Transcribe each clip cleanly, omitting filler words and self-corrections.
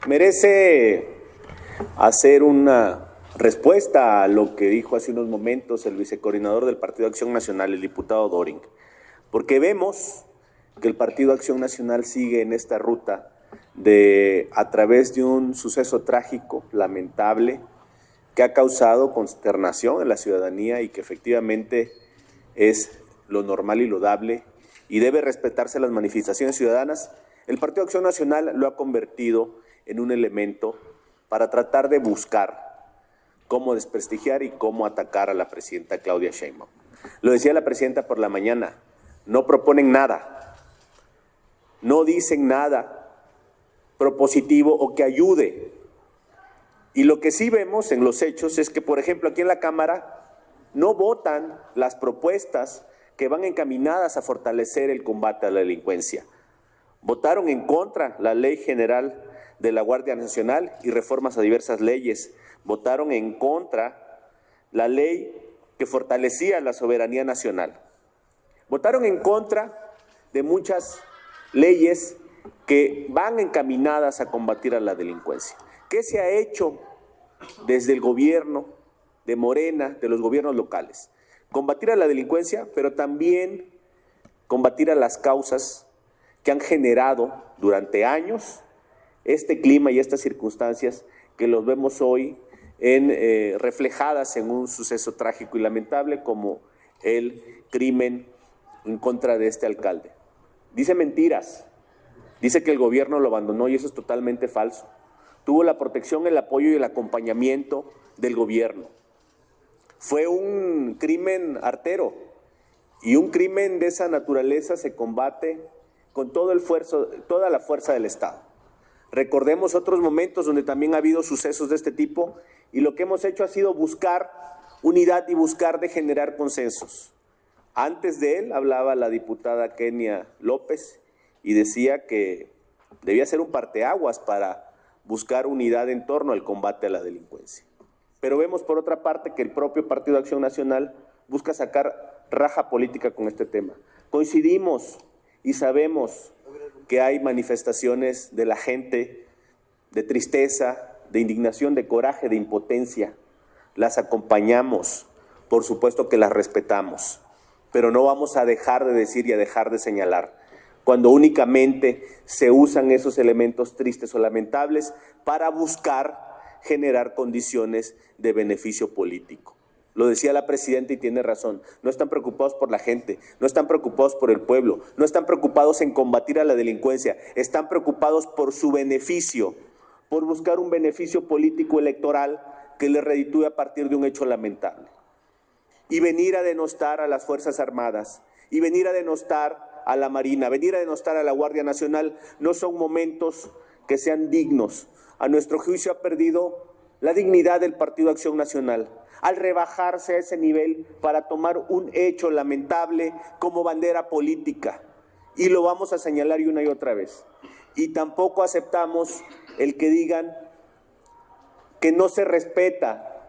merece hacer una respuesta a lo que dijo hace unos momentos el vicecoordinador del Partido Acción Nacional, el diputado Doring, porque vemos que el Partido Acción Nacional sigue en esta ruta a través de un suceso trágico, lamentable, que ha causado consternación en la ciudadanía y que efectivamente es lo normal y lo dable y debe respetarse las manifestaciones ciudadanas. El Partido Acción Nacional lo ha convertido en un elemento para tratar de buscar cómo desprestigiar y cómo atacar a la presidenta Claudia Sheinbaum. Lo decía la presidenta por la mañana, no proponen nada, no dicen nada propositivo o que ayude. Y lo que sí vemos en los hechos es que, por ejemplo, aquí en la Cámara no votan las propuestas que van encaminadas a fortalecer el combate a la delincuencia. Votaron en contra la Ley General de la Guardia Nacional y reformas a diversas leyes. Votaron en contra la ley que fortalecía la soberanía nacional. Votaron en contra de muchas leyes que van encaminadas a combatir a la delincuencia. ¿Qué se ha hecho desde el gobierno de Morena, de los gobiernos locales? Combatir a la delincuencia, pero también combatir a las causas que han generado durante años este clima y estas circunstancias que los vemos hoy reflejadas en un suceso trágico y lamentable como el crimen en contra de este alcalde. Dice mentiras, dice que el gobierno lo abandonó y eso es totalmente falso. Tuvo la protección, el apoyo y el acompañamiento del gobierno. Fue un crimen artero y un crimen de esa naturaleza se combate con toda la fuerza del Estado. Recordemos otros momentos donde también ha habido sucesos de este tipo y lo que hemos hecho ha sido buscar unidad y buscar de generar consensos. Antes de él hablaba la diputada Kenia López y decía que debía ser un parteaguas para buscar unidad en torno al combate a la delincuencia. Pero vemos por otra parte que el propio Partido Acción Nacional busca sacar raja política con este tema. Coincidimos y sabemos que hay manifestaciones de la gente de tristeza, de indignación, de coraje, de impotencia. Las acompañamos, por supuesto que las respetamos, pero no vamos a dejar de decir y a dejar de señalar cuando únicamente se usan esos elementos tristes o lamentables para buscar generar condiciones de beneficio político. Lo decía la presidenta y tiene razón, no están preocupados por la gente, no están preocupados por el pueblo, no están preocupados en combatir a la delincuencia, están preocupados por su beneficio, por buscar un beneficio político electoral que les reditúe a partir de un hecho lamentable. Y venir a denostar a las Fuerzas Armadas, y venir a denostar a la Marina, venir a denostar a la Guardia Nacional, no son momentos que sean dignos. A nuestro juicio ha perdido la dignidad del Partido Acción Nacional al rebajarse a ese nivel para tomar un hecho lamentable como bandera política. Y lo vamos a señalar una y otra vez. Y tampoco aceptamos el que digan que no se respeta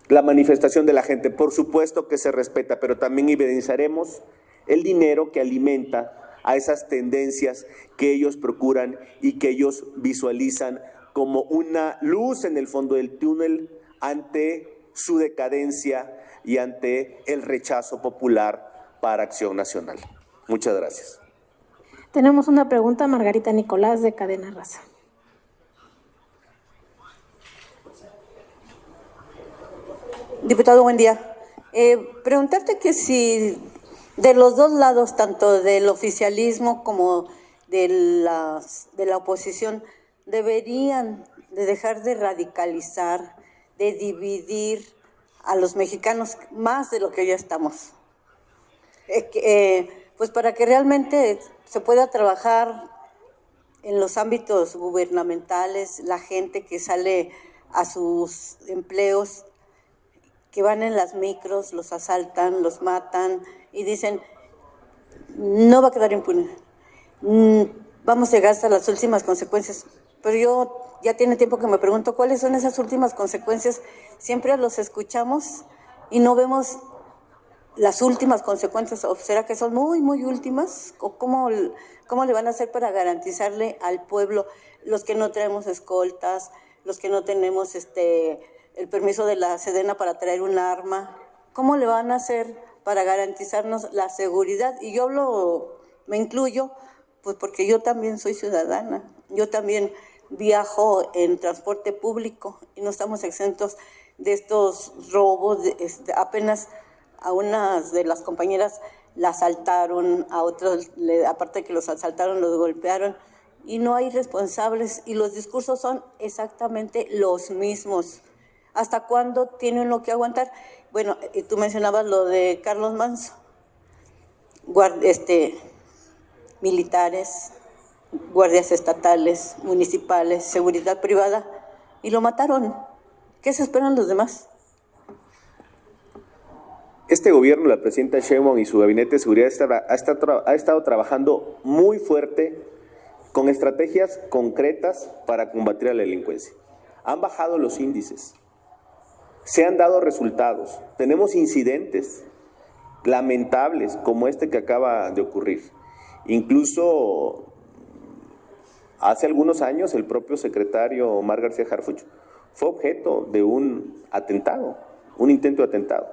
la manifestación de la gente. Por supuesto que se respeta, pero también evidenciaremos el dinero que alimenta a esas tendencias que ellos procuran y que ellos visualizan como una luz en el fondo del túnel ante su decadencia y ante el rechazo popular para Acción Nacional. Muchas gracias. Tenemos una pregunta, Margarita Nicolás, de Cadena Raza. Diputado, buen día. Preguntarte que si de los dos lados, tanto del oficialismo como de la oposición, deberían de dejar de radicalizar, de dividir a los mexicanos más de lo que ya estamos. Pues para que realmente se pueda trabajar en los ámbitos gubernamentales, la gente que sale a sus empleos, que van en las micros, los asaltan, los matan y dicen, no va a quedar impune, vamos a llegar hasta las últimas consecuencias. Pero yo ya tiene tiempo que me pregunto cuáles son esas últimas consecuencias. Siempre los escuchamos y no vemos las últimas consecuencias, o será que son muy, muy últimas, o cómo le van a hacer para garantizarle al pueblo, los que no traemos escoltas, los que no tenemos el permiso de la Sedena para traer un arma, cómo le van a hacer para garantizarnos la seguridad? Y yo me incluyo, pues porque yo también soy ciudadana, yo también viajo en transporte público y no estamos exentos de estos robos. Apenas a unas de las compañeras la asaltaron, a otros, aparte de que los asaltaron, los golpearon, y no hay responsables, y los discursos son exactamente los mismos. ¿Hasta cuándo tienen lo que aguantar? Bueno, y tú mencionabas lo de Carlos Manzo, militares, guardias estatales, municipales, seguridad privada, y lo mataron. ¿Qué se esperan los demás? Este gobierno, la presidenta Sheinbaum y su gabinete de seguridad ha estado trabajando muy fuerte con estrategias concretas para combatir a la delincuencia. Han bajado los índices, se han dado resultados, tenemos incidentes lamentables como este que acaba de ocurrir. Incluso hace algunos años el propio secretario Omar García Harfuch fue objeto de un atentado, un intento de atentado.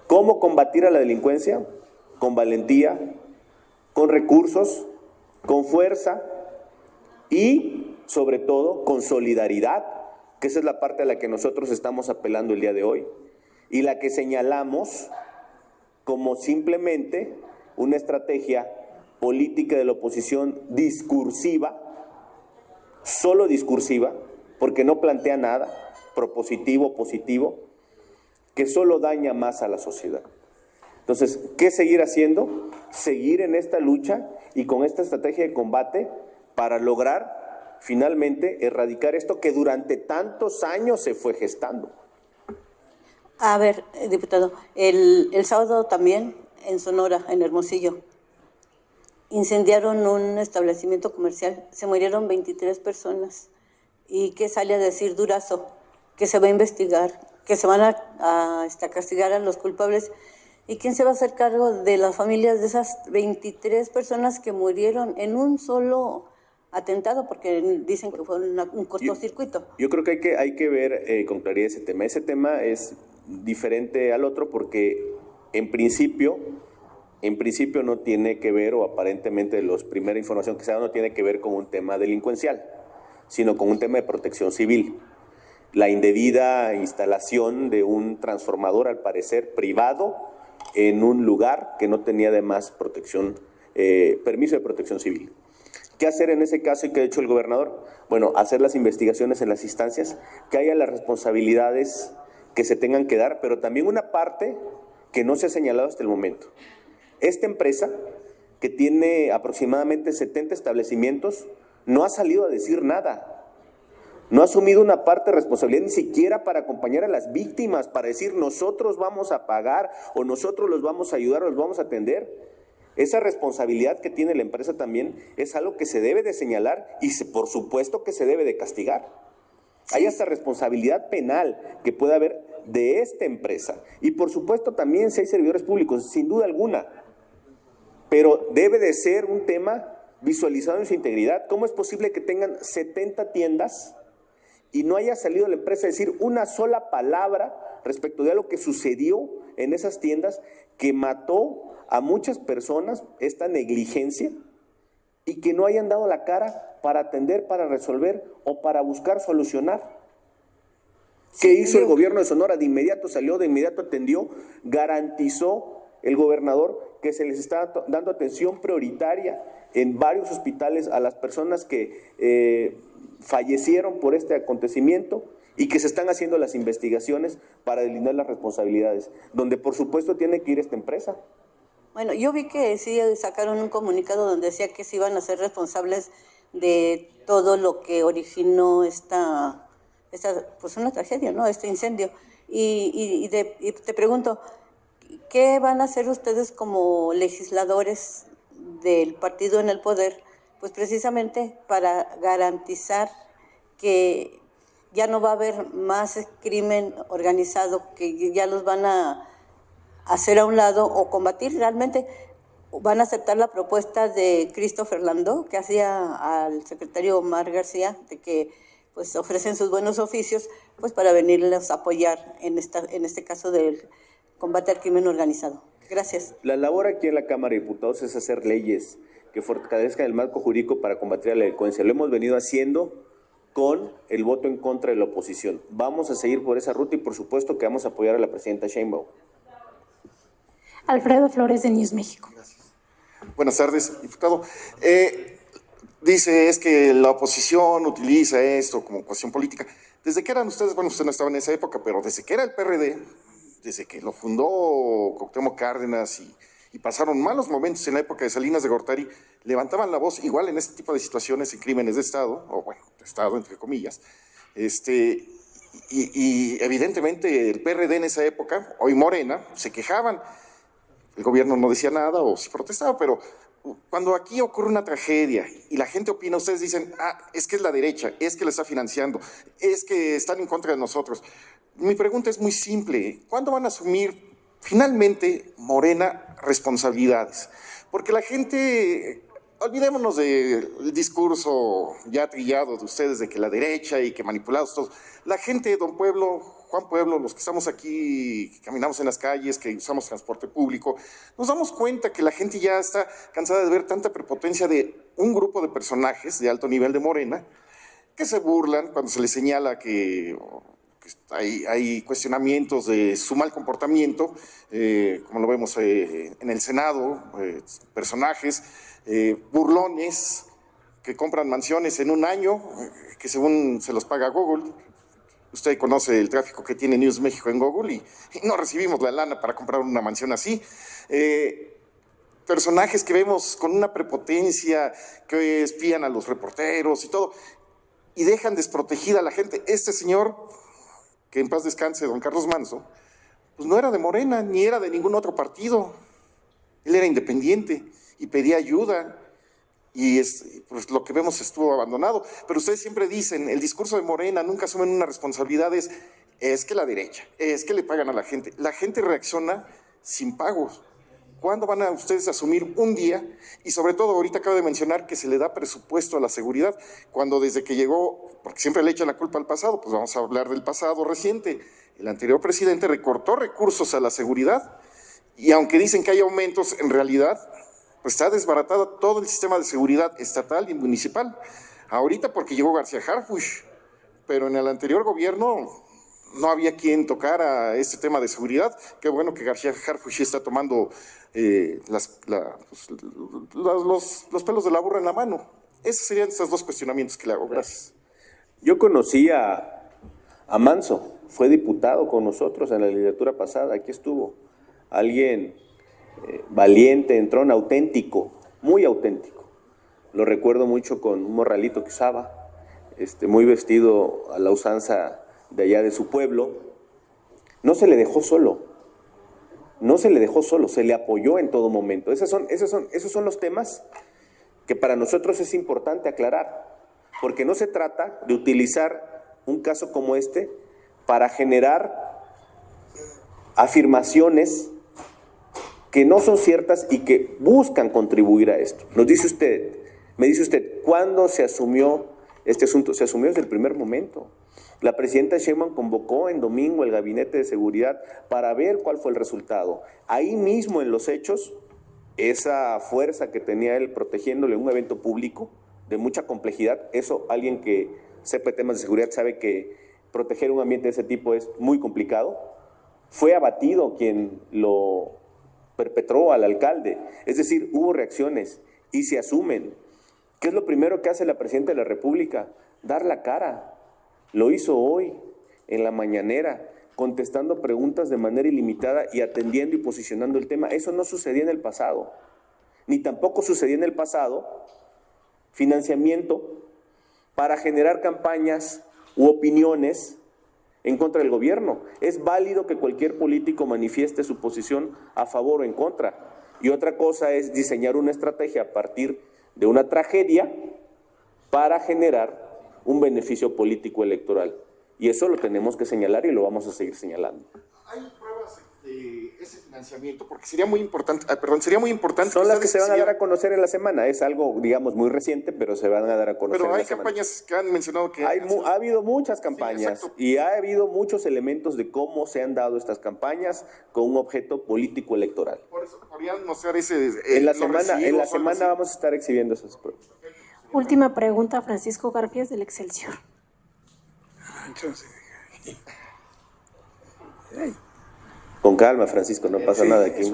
¿Cómo combatir a la delincuencia? Con valentía, con recursos, con fuerza y, sobre todo, con solidaridad, que esa es la parte a la que nosotros estamos apelando el día de hoy y la que señalamos como simplemente una estrategia política de la oposición discursiva, solo discursiva, porque no plantea nada propositivo, positivo, que solo daña más a la sociedad. Entonces, ¿qué seguir haciendo? Seguir en esta lucha y con esta estrategia de combate para lograr finalmente erradicar esto que durante tantos años se fue gestando. A ver, diputado, el sábado también en Sonora, en Hermosillo, incendiaron un establecimiento comercial, se murieron 23 personas. ¿Y qué sale a decir Durazo? Que se va a investigar, que se van a castigar a los culpables. ¿Y quién se va a hacer cargo de las familias de esas 23 personas que murieron en un solo atentado? Porque dicen que fue un cortocircuito. Yo creo que hay que ver con claridad ese tema. Ese tema es diferente al otro porque en principio no tiene que ver, o aparentemente la primera información que se da no tiene que ver con un tema delincuencial, sino con un tema de protección civil. La indebida instalación de un transformador, al parecer privado, en un lugar que no tenía además permiso de protección civil. ¿Qué hacer en ese caso y qué ha hecho el gobernador? Bueno, hacer las investigaciones en las instancias, que haya las responsabilidades que se tengan que dar, pero también una parte que no se ha señalado hasta el momento. Esta empresa, que tiene aproximadamente 70 establecimientos, no ha salido a decir nada. No ha asumido una parte de responsabilidad ni siquiera para acompañar a las víctimas, para decir nosotros vamos a pagar o nosotros los vamos a ayudar o los vamos a atender. Esa responsabilidad que tiene la empresa también es algo que se debe de señalar y por supuesto que se debe de castigar. Sí. Hay hasta responsabilidad penal que puede haber de esta empresa. Y por supuesto también si hay servidores públicos, sin duda alguna. Pero debe de ser un tema visualizado en su integridad. ¿Cómo es posible que tengan 70 tiendas y no haya salido la empresa a decir una sola palabra respecto de lo que sucedió en esas tiendas que mató a muchas personas, esta negligencia, y que no hayan dado la cara para atender, para resolver o para buscar solucionar? ¿Qué hizo el gobierno de Sonora? De inmediato salió, de inmediato atendió, garantizó el gobernador que se les está dando atención prioritaria en varios hospitales a las personas que fallecieron por este acontecimiento y que se están haciendo las investigaciones para delimitar las responsabilidades, donde por supuesto tiene que ir esta empresa. Bueno, yo vi que sí sacaron un comunicado donde decía que se iban a ser responsables de todo lo que originó esta pues una tragedia, ¿no? Este incendio. Y te pregunto, ¿qué van a hacer ustedes como legisladores del partido en el poder? Pues precisamente para garantizar que ya no va a haber más crimen organizado, que ya los van a hacer a un lado o combatir realmente. ¿Van a aceptar la propuesta de Christopher Landó, que hacía al secretario Omar García, de que pues ofrecen sus buenos oficios pues para venirles a apoyar en este caso del combate al crimen organizado? Gracias. La labor aquí en la Cámara de Diputados es hacer leyes que fortalezcan el marco jurídico para combatir la delincuencia. Lo hemos venido haciendo con el voto en contra de la oposición. Vamos a seguir por esa ruta y por supuesto que vamos a apoyar a la presidenta Sheinbaum. Alfredo Flores, de News México. Gracias. Buenas tardes, diputado. Dice, es que la oposición utiliza esto como cuestión política. Desde que eran ustedes, bueno, usted no estaba en esa época, pero desde que era el PRD, desde que lo fundó Cuauhtémoc Cárdenas y pasaron malos momentos en la época de Salinas de Gortari, levantaban la voz igual en este tipo de situaciones, en crímenes de Estado, o bueno, de Estado entre comillas, y evidentemente el PRD en esa época, hoy Morena, se quejaban. El gobierno no decía nada o sí protestaba, pero cuando aquí ocurre una tragedia y la gente opina, ustedes dicen, es que es la derecha, es que la está financiando, es que están en contra de nosotros. Mi pregunta es muy simple, ¿cuándo van a asumir finalmente Morena responsabilidades? Porque la gente, olvidémonos del discurso ya trillado de ustedes de que la derecha y que manipulados todos. La gente, don Pueblo, Juan Pueblo, los que estamos aquí, que caminamos en las calles, que usamos transporte público, nos damos cuenta que la gente ya está cansada de ver tanta prepotencia de un grupo de personajes de alto nivel de Morena que se burlan cuando se les señala que hay cuestionamientos de su mal comportamiento, como lo vemos en el Senado, personajes burlones que compran mansiones en un año, que según se los paga Google. Usted conoce el tráfico que tiene News México en Google y no recibimos la lana para comprar una mansión así. Personajes que vemos con una prepotencia, que espían a los reporteros y todo, y dejan desprotegida a la gente. Este señor, que en paz descanse, don Carlos Manzo, pues no era de Morena, ni era de ningún otro partido. Él era independiente y pedía ayuda. Y pues lo que vemos estuvo abandonado. Pero ustedes siempre dicen, el discurso de Morena, nunca asumen una responsabilidad, es que la derecha, es que le pagan a la gente. La gente reacciona sin pagos. ¿Cuándo van a ustedes asumir un día? Y sobre todo, ahorita acabo de mencionar que se le da presupuesto a la seguridad, cuando desde que llegó, porque siempre le echan la culpa al pasado, pues vamos a hablar del pasado reciente. El anterior presidente recortó recursos a la seguridad y aunque dicen que hay aumentos, en realidad pues está desbaratado todo el sistema de seguridad estatal y municipal. Ahorita porque llegó García Harfuch, pero en el anterior gobierno no había quien tocara este tema de seguridad. Qué bueno que García Harfuch está tomando los pelos de la burra en la mano. Esos serían estos dos cuestionamientos que le hago. Gracias. Yo conocí a Manso, fue diputado con nosotros en la legislatura pasada, aquí estuvo. Alguien valiente, entrón, auténtico, muy auténtico. Lo recuerdo mucho con un morralito que usaba, muy vestido a la usanza de allá de su pueblo. No se le dejó solo, se le apoyó en todo momento. Esos son los temas que para nosotros es importante aclarar, porque no se trata de utilizar un caso como este para generar afirmaciones que no son ciertas y que buscan contribuir a esto. Me dice usted, ¿cuándo se asumió este asunto? Se asumió desde el primer momento. La presidenta Sheinbaum convocó en domingo el gabinete de seguridad para ver cuál fue el resultado. Ahí mismo en los hechos, esa fuerza que tenía él protegiéndole un evento público de mucha complejidad, eso alguien que sepa temas de seguridad sabe que proteger un ambiente de ese tipo es muy complicado. Fue abatido quien lo perpetró al alcalde, es decir, hubo reacciones y se asumen. ¿Qué es lo primero que hace la presidenta de la República? Dar la cara. Lo hizo hoy, en la mañanera, contestando preguntas de manera ilimitada y atendiendo y posicionando el tema. Eso no sucedía en el pasado, ni tampoco sucedía en el pasado financiamiento para generar campañas u opiniones en contra del gobierno. Es válido que cualquier político manifieste su posición a favor o en contra. Y otra cosa es diseñar una estrategia a partir de una tragedia para generar un beneficio político electoral. Y eso lo tenemos que señalar y lo vamos a seguir señalando. Hay pruebas de ese financiamiento? Porque sería muy importante, sería muy importante. Son las que se van a dar siguieran. a conocer en la semana. Es algo, digamos, muy reciente, pero se van a dar a conocer Pero en hay la semana. campañas que han mencionado que... Ha habido muchas campañas exacto. y ha habido muchos elementos de cómo se han dado estas campañas con un objeto político electoral. Por eso podrían mostrar ese... En la los semana recibos o algo así. vamos a estar exhibiendo esas pruebas. Última pregunta, Francisco Garfias del Excelsior. Entonces, Con calma, Francisco, no pasa nada. Aquí,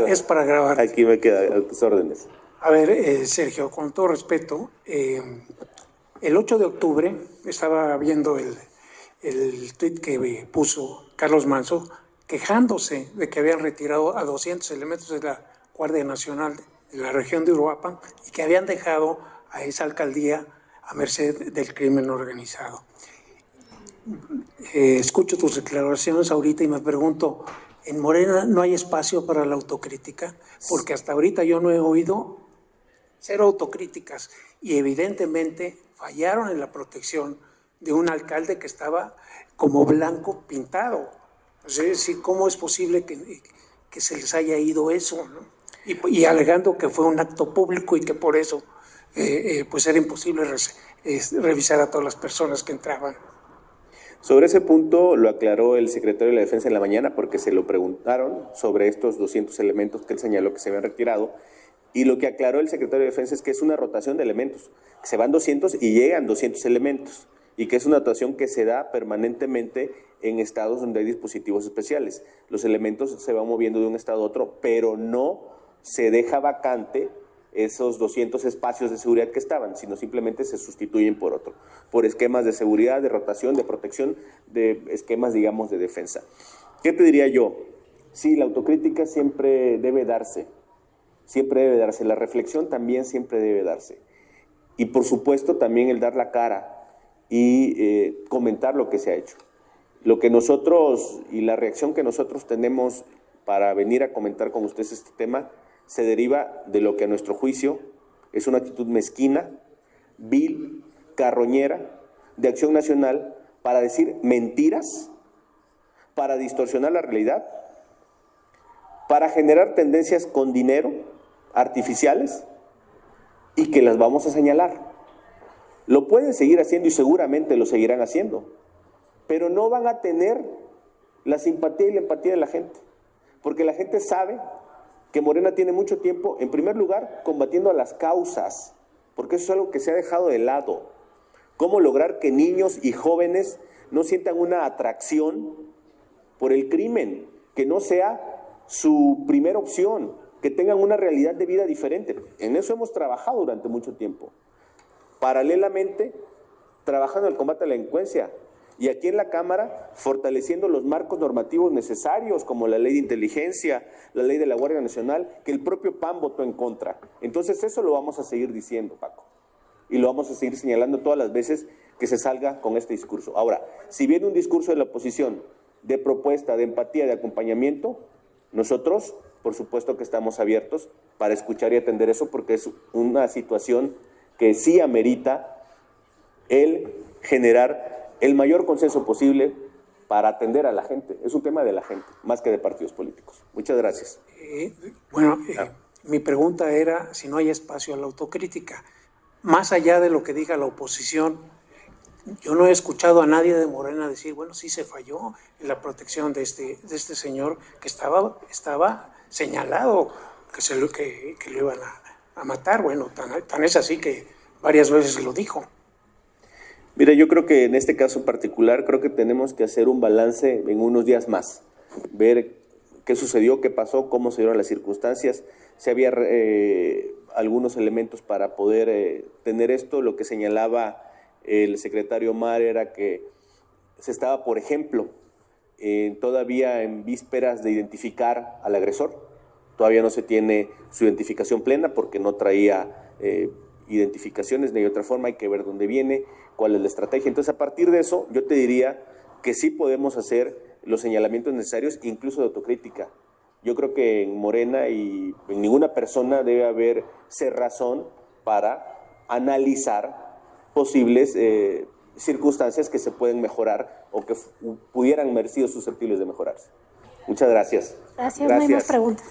es para grabar. Aquí me queda a tus órdenes. A ver, Sergio, con todo respeto, el 8 de octubre estaba viendo el tuit que puso Carlos Manso quejándose de que habían retirado a 200 elementos de la Guardia Nacional de la región de Uruapan y que habían dejado a esa alcaldía a merced del crimen organizado. Escucho tus declaraciones ahorita y me pregunto, ¿en Morena no hay espacio para la autocrítica? Porque hasta ahorita yo no he oído cero autocríticas y evidentemente fallaron en la protección de un alcalde que estaba como blanco pintado. O sea, ¿cómo es posible que se les haya ido eso, ¿no? Y alegando que fue un acto público y que por eso pues era imposible revisar a todas las personas que entraban? Sobre ese punto lo aclaró el secretario de la Defensa en la mañana porque se lo preguntaron sobre estos 200 elementos que él señaló que se habían retirado, y lo que aclaró el secretario de Defensa es que es una rotación de elementos, que se van 200 y llegan 200 elementos, y que es una rotación que se da permanentemente en estados donde hay dispositivos especiales. Los elementos se van moviendo de un estado a otro, pero no se deja vacante esos 200 espacios de seguridad que estaban, sino simplemente se sustituyen por otro, por esquemas de seguridad, de rotación, de protección, de esquemas, digamos, de defensa. ¿Qué te diría yo? Sí, la autocrítica siempre debe darse, la reflexión también siempre debe darse, y por supuesto también el dar la cara y comentar lo que se ha hecho. Lo que nosotros, y la reacción que nosotros tenemos para venir a comentar con ustedes este tema, se deriva de lo que a nuestro juicio es una actitud mezquina, vil, carroñera, de Acción Nacional para decir mentiras, para distorsionar la realidad, para generar tendencias con dinero, artificiales, y que las vamos a señalar. Lo pueden seguir haciendo y seguramente lo seguirán haciendo, pero no van a tener la simpatía y la empatía de la gente, porque la gente sabe que Morena tiene mucho tiempo, en primer lugar, combatiendo a las causas, porque eso es algo que se ha dejado de lado. ¿Cómo lograr que niños y jóvenes no sientan una atracción por el crimen, que no sea su primera opción, que tengan una realidad de vida diferente? En eso hemos trabajado durante mucho tiempo. Paralelamente, trabajando en el combate a la delincuencia, y aquí en la Cámara fortaleciendo los marcos normativos necesarios como la ley de inteligencia, la ley de la Guardia Nacional, que el propio PAN votó en contra. Entonces eso lo vamos a seguir diciendo, Paco, y lo vamos a seguir señalando todas las veces que se salga con este discurso. Ahora, si viene un discurso de la oposición de propuesta, de empatía, de acompañamiento, nosotros, por supuesto que estamos abiertos para escuchar y atender eso, porque es una situación que sí amerita el generar el mayor consenso posible para atender a la gente. Es un tema de la gente, más que de partidos políticos. Muchas gracias. Mi pregunta era si no hay espacio a la autocrítica. Más allá de lo que diga la oposición, yo no he escuchado a nadie de Morena decir, bueno, sí se falló en la protección de este señor que estaba señalado que lo iban a matar. Bueno, tan es así que varias veces lo dijo. Mira, yo creo que en este caso particular, creo que tenemos que hacer un balance en unos días más, ver qué sucedió, qué pasó, cómo se dieron las circunstancias, si había algunos elementos para poder tener esto. Lo que señalaba el secretario Omar era que se estaba, por ejemplo, todavía en vísperas de identificar al agresor. Todavía no se tiene su identificación plena porque no traía identificaciones, ni de otra forma. Hay que ver dónde viene, cuál es la estrategia. Entonces, a partir de eso, yo te diría que sí podemos hacer los señalamientos necesarios, incluso de autocrítica. Yo creo que en Morena y en ninguna persona debe haber cerrazón para analizar posibles circunstancias que se pueden mejorar o que pudieran haber sido susceptibles de mejorarse. Muchas gracias. Gracias, no hay más preguntas.